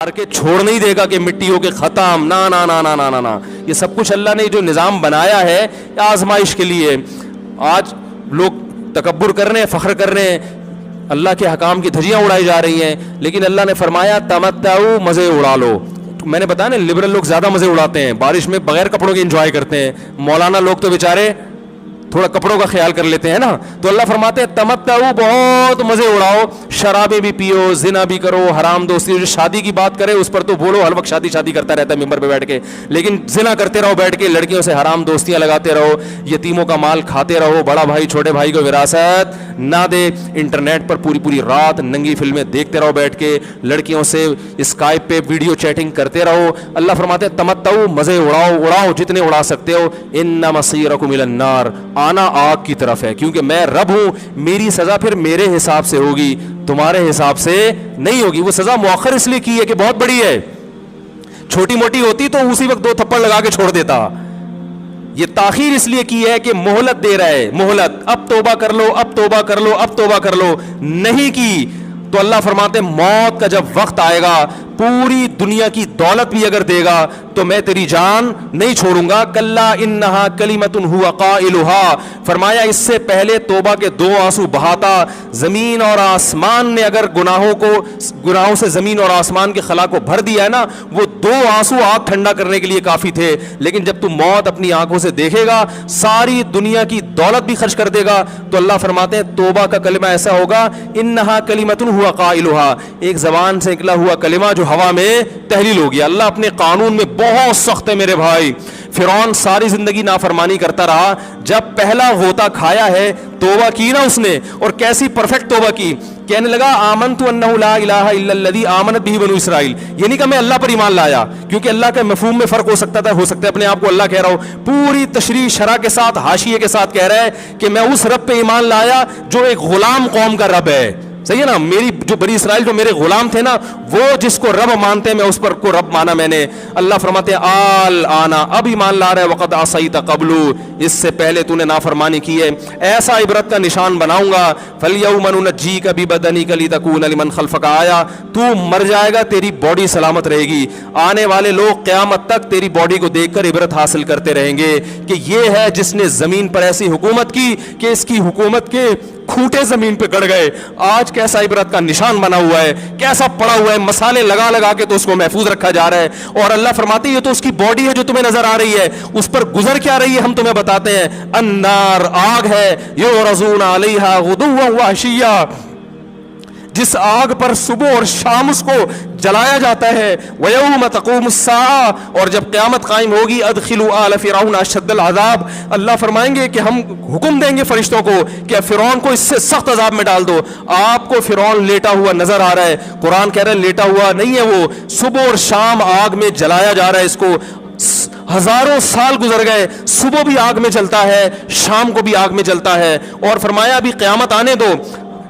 मार के छोड़ नहीं देगा कि मिट्टी हो के खत्म, ना ना ना ना ना ना ना। ये सब कुछ अल्लाह ने जो निज़ाम बनाया है आजमाइश के लिए। आज लोग तकब्बुर कर रहे हैं, फ़ख्र कर रहे हैं, अल्लाह के हकाम की धज्जियाँ उड़ाई जा रही हैं, लेकिन अल्लाह ने फरमाया तमत्ताऊ, मज़े उड़ा लो। तो मैंने बताया ना, लिबरल लोग ज़्यादा मज़े उड़ाते हैं, बारिश में बगैर कपड़ों के इंजॉय करते हैं। मौलाना लोग तो बेचारे थोड़ा कपड़ों का ख्याल कर लेते हैं ना। तो अल्लाह फरमाते हैं तमत्ताऊ, बहुत मजे उड़ाओ, शराबें भी पियो, जिना भी करो, हराम दोस्ती। जो शादी की बात करे उस पर तो बोलो, हर वक्त शादी शादी करता रहता है मिंबर पे बैठ के, लेकिन जिना करते रहो बैठ के, लड़कियों से हराम दोस्तियां लगाते रहो, यतीमों का माल खाते रहो, बड़ा भाई छोटे भाई को विरासत ना दे, इंटरनेट पर पूरी पूरी रात नंगी फिल्में देखते रहो बैठ के, लड़कियों से स्काइप पे वीडियो चैटिंग करते रहो। अल्लाह फरमाते हैं तमत्ताऊ, मजे उड़ाओ, उड़ाओ जितने उड़ा सकते हो। इन्ना मसीरकुम इलन नार, आना आग की तरफ है, क्योंकि मैं रब हूं, मेरी सजा फिर मेरे हिसाब से होगी, तुम्हारे हिसाब से नहीं होगी। वो सजा मुअख्खर इसलिए की है कि बहुत बड़ी है, छोटी मोटी होती तो उसी वक्त दो थप्पड़ लगा के छोड़ देता। ये ताखीर इसलिए की है कि मोहलत दे रहा है, मोहलत, अब तौबा कर लो, अब तौबा कर लो, अब तौबा कर लो। नहीं की तो अल्लाह फरमाते मौत का जब वक्त आएगा, पूरी दुनिया की दौलत भी अगर देगा तो मैं तेरी जान नहीं छोड़ूंगा। कल्ला इन्नहा कलिमतुन हुवा काइलुहा, फरमाया इससे पहले तौबा के दो आंसू बहाता। जमीन और आसमान ने अगर गुनाहों से जमीन और आसमान के खला को भर दिया है ना, वो दो आंसू आग ठंडा करने के लिए काफी थे। लेकिन जब तू मौत अपनी आंखों से देखेगा, सारी दुनिया की दौलत भी खर्च कर देगा, तो अल्लाह फरमाते हैं तौबा का कलिमा ऐसा होगा, इन्नहा कलिमतुन हुवा काइलुहा, एक जबान से निकला हुआ कलिमा जो हवा में तहलील हो गया। अल्लाह अपने कानून में बहुत सख्त है मेरे भाई। फिरौन सारी जिंदगी नाफरमानी करता रहा, जब पहला होता खाया है, तौबा की ना उसने, और कैसी परफेक्ट तौबा की। कहने लगा आमनतु अन्नहु ला इलाहा इल्लल्लज़ी आमनत बिही बनु इसराइल, ये नहीं कि मैं अल्लाह पर ईमान लाया, क्योंकि अल्लाह के मफहूम में फर्क हो सकता था, हो सकता है अपने आप को अल्लाह कह रहा हो। पूरी तशरीह शरा के साथ, हाशिये के साथ कह रहा है कि मैं उस रब पे ईमान लाया जो एक गुलाम कौम का रब है। सही है ना, मेरी जो बनी इसराइल जो मेरे गुलाम थे ना, वो जिसको रब मानते हैं, मैं उस पर को रब माना मैंने। अल्लाह फरमाते आल आना, अब ईमान ला रहा है, वक़द असैता क़ब्लु, इससे पहले तूने नाफरमानी की है, ऐसा इबरत का निशान बनाऊंगा। फल्यौम नुनज्जीका बिबदनिका लितकूना लिमन खल्फका आया, तू मर जाएगा, तेरी बॉडी सलामत रहेगी, आने वाले लोग क़यामत तक तेरी बॉडी को देखकर इबरत हासिल करते रहेंगे कि ये है जिसने जमीन पर ऐसी हुकूमत की कि इसकी हुकूमत के खूंटे जमीन पे गड़ गए। आज कैसा इबरत का निशान बना हुआ है, कैसा पड़ा हुआ है, मसाले लगा लगा के तो उसको महफूज रखा जा रहा है। और अल्लाह फरमाती है ये तो उसकी बॉडी है जो तुम्हें नजर आ रही है, उस पर गुजर क्या रही है हम तुम्हें बताते हैं। अन्नार, आग है, युरज़ूना अलैहा गुदुव्वन व अशिय्या, जिस आग पर सुबह और शाम उसको जलाया जाता है। वयौम तक़ूमुस्साआ, और जब क़यामत कायम होगी, अदखिलू आल फ़िरऔन अशद्दल अज़ाब, अल्लाह फरमाएंगे कि हम हुक्म देंगे फरिश्तों को कि फ़िरौन को इससे सख्त अज़ाब में डाल दो। आपको फ़िरौन लेटा हुआ नजर आ रहा है, कुरान कह रहा है लेटा हुआ नहीं है, वो सुबह और शाम आग में जलाया जा रहा है। इसको हजारों साल गुजर गए, सुबह भी आग में जलता है, शाम को भी आग में जलता है। और फरमाया अभी क़यामत आने दो,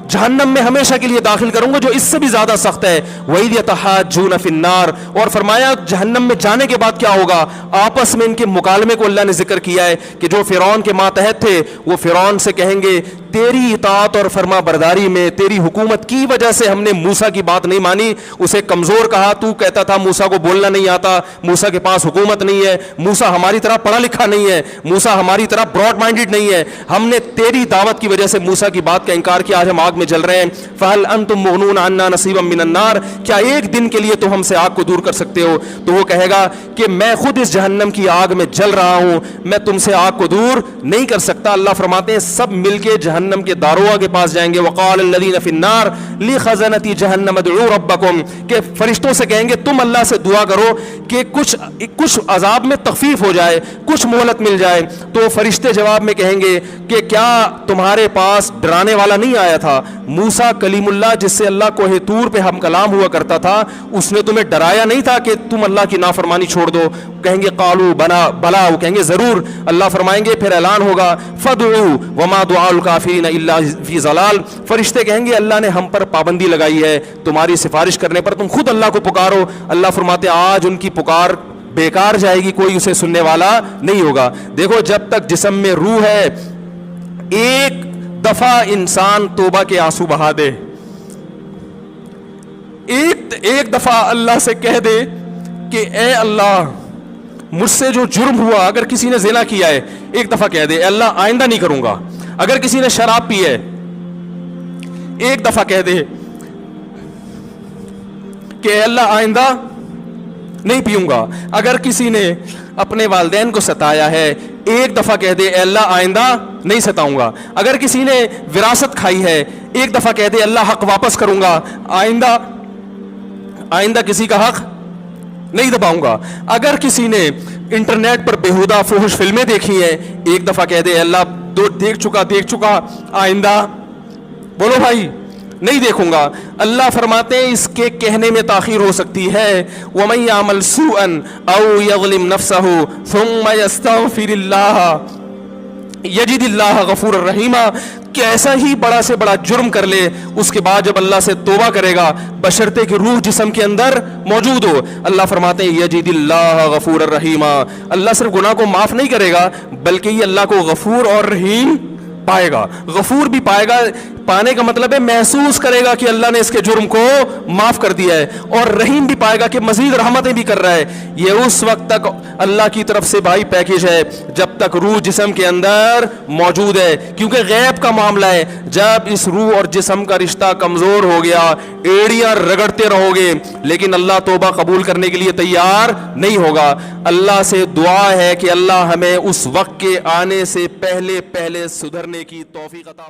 जहन्नम में हमेशा के लिए दाखिल करूंगा जो इससे भी ज्यादा सख्त है। वही यतहाज्जून फिन्नार, और फरमाया जहन्नम में जाने के बाद क्या होगा। आपस में इनके मुकालमे को अल्लाह ने जिक्र किया है कि जो फिरौन के मातहत थे वो फिरौन से कहेंगे तेरी इताअत और फरमा बरदारी में, तेरी हुकूमत की वजह से हमने मूसा की बात नहीं मानी, उसे कमजोर कहा। तू कहता था मूसा को बोलना नहीं आता, मूसा के पास हुकूमत नहीं है, मूसा हमारी तरह पढ़ा लिखा नहीं है, मूसा हमारी तरह ब्रॉड माइंडेड नहीं है, हमने तेरी दावत की वजह से मूसा की बात का इनकार किया, आज हम आग में जल रहे हैं। फहल अंतुम मुगनून अन्ना नसीबम मिनन नार, क्या एक दिन के लिए तो हमसे आग को दूर कर सकते हो। तो वो कहेगा कि मैं खुद इस जहन्नम की आग में जल रहा हूं, मैं तुमसे आग को दूर नहीं कर सकता। अल्लाह फरमाते हैं सब मिलके जहन्नम के दारोगा के पास जाएंगे। वक़ाल लल्लज़ीना फ़िन्नार लिख़ज़नती जहन्नम उदऊ रब्बकुम, के फरिश्तों से कहेंगे तुम अल्लाह से दुआ करो कि कुछ अजाब में तखफीफ हो जाए, कुछ मोहलत मिल जाए। तो फरिश्ते जवाब में कहेंगे कि क्या तुम्हारे पास डराने वाला नहीं आया था, मूसा कलीमुल्लाह जिससे अल्लाह कोहे तूर पे हम कलाम हुआ करता था, उसने तुम्हें डराया नहीं था कि तुम अल्लाह की नाफरमानी छोड़ दो। कहेंगे कालू बना भला, वो कहेंगे जरूर। अल्लाह फरमाएंगे फिर ऐलान होगा फदउ वमा दुआउल काफिरीन इल्ला फी ज़लाल, फरिश्ते कहेंगे अल्लाह ने हम पर पाबंदी लगाई है, तुम्हारी सिफारिश करने पर तुम खुद अल्लाह को पुकारो। अल्लाह फरमाते आज उनकी पुकार बेकार जाएगी, कोई उसे सुनने वाला नहीं होगा। देखो जब तक जिस्म में रूह है, एक दफा इंसान तौबा के आंसू बहा दे, ایک دفعہ اللہ سے کہہ دے کہ اے اللہ مجھ سے جو جرم ہوا, اگر کسی نے زنا کیا ہے ایک دفعہ کہہ دے اے اللہ آئندہ نہیں کروں گا. اگر کسی نے شراب پی ہے ایک دفعہ کہہ دے کہ اے اللہ آئندہ نہیں پیوں گا. اگر کسی نے اپنے والدین کو ستایا ہے ایک دفعہ کہہ دے اے اللہ آئندہ نہیں ستاؤں گا. اگر کسی نے وراثت کھائی ہے ایک دفعہ کہہ دے اللہ حق واپس کروں گا, آئندہ کسی کا حق نہیں دباؤں گا. اگر کسی نے انٹرنیٹ پر بیہودہ فحش فلمیں دیکھی ہیں ایک دفعہ کہہ دے اللہ دیکھ چکا آئندہ بولو بھائی نہیں دیکھوں گا. اللہ فرماتے ہیں اس کے کہنے میں تاخیر ہو سکتی ہے. وَمَن يَعْمَلْ سُوءًا أَوْ يَظْلِمْ نَفْسَهُ ثُمَّ يَسْتَغْفِرِ اللَّهَ یجد اللہ غفور الرحیم. کیسا ہی بڑا سے بڑا جرم کر لے اس کے بعد جب اللہ سے توبہ کرے گا بشرطے کہ روح جسم کے اندر موجود ہو, اللہ فرماتے ہیں یجد اللہ غفور الرحیم. اللہ صرف گناہ کو معاف نہیں کرے گا بلکہ یہ اللہ کو غفور اور رحیم پائے گا. غفور بھی پائے گا, پانے کا مطلب ہے محسوس کرے گا کہ اللہ نے اس کے جرم کو معاف کر دیا ہے, اور رحیم بھی پائے گا کہ مزید رحمتیں بھی کر رہا ہے. یہ اس وقت تک اللہ کی طرف سے بھائی پیکیج ہے جب تک روح جسم کے اندر موجود ہے, کیونکہ غیب کا معاملہ ہے. جب اس روح اور جسم کا رشتہ کمزور ہو گیا ایڑیاں رگڑتے رہو گے لیکن اللہ توبہ قبول کرنے کے لیے تیار نہیں ہوگا. اللہ سے دعا ہے کہ اللہ ہمیں اس وقت کے آنے سے پہلے سدھرنے کی توفیق عطا